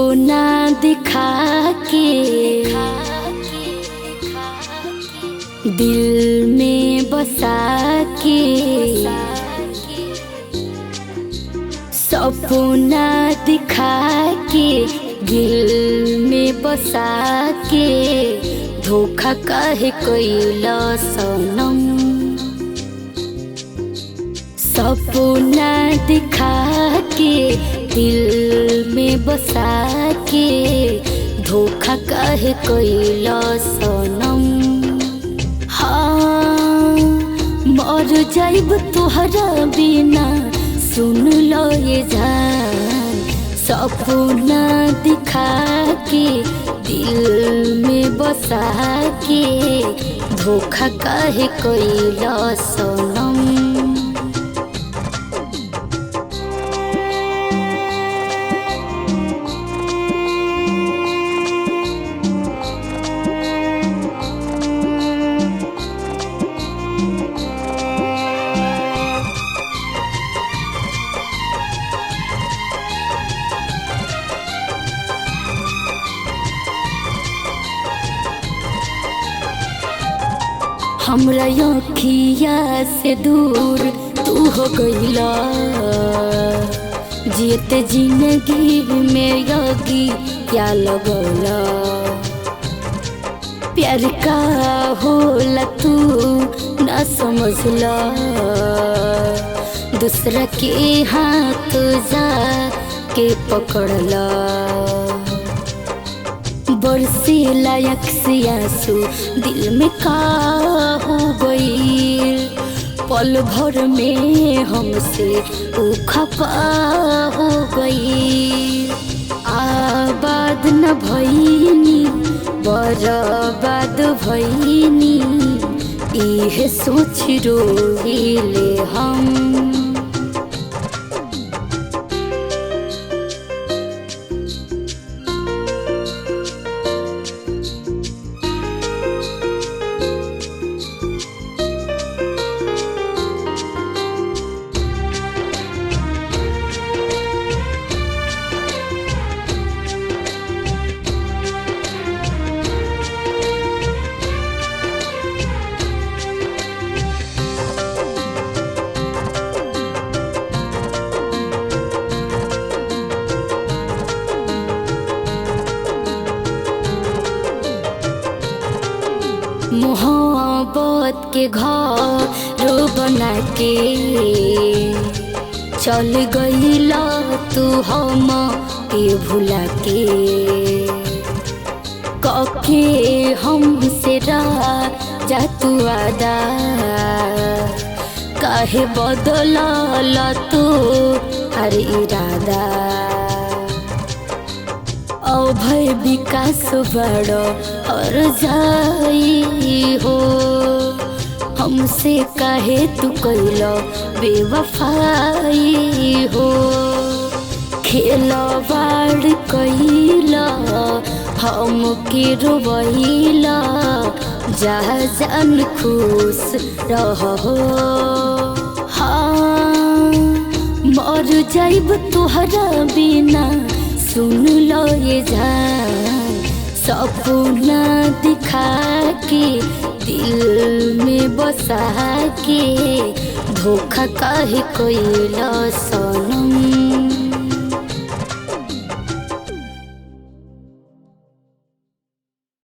सपना दिखा के दिल में बसा के, सपना दिखा के दिल में बसा के, धोखा काहे कइला सनम। सपना दिखा के दिल में बसा के, धोखा काहे कइला सनम। हाँ मर जाइब तोहरा बिना, सुन लो ये जान। सपना दिखा के दिल में बसा के, धोखा काहे कइला सनम। हमरा अखिया से दूर तू हो गइला, जीते जिंदगी में योगी क्या लगौला। प्यार का होला तू न समझला, दूसरा के हाथ जा के पकड़ला। बरसे लायक से आंसू दिल में का हो गई, पल भर में हमसे ऊ खपा हो गई। आबाद न भईनी बर्बाद भईनी, इहे सोच रोइले हम। मोहब्बत के घर बना के चल गइला तू हम के भुला के। कके हमसे जा तू वादा, काहे बदलला तू हर इरादा। अभय विकास बड़ो और जाई हो, हमसे काहे तू कइलो बेवफाई हो। खेलवाड़ कइला हमके रोवइला, जा जान खुश रहो। हाँ मर जाइब तोहरा बिना, सुन लो ये जान। सपना दिखा के दिल में बसा के, धोखा काहे कइला सनम।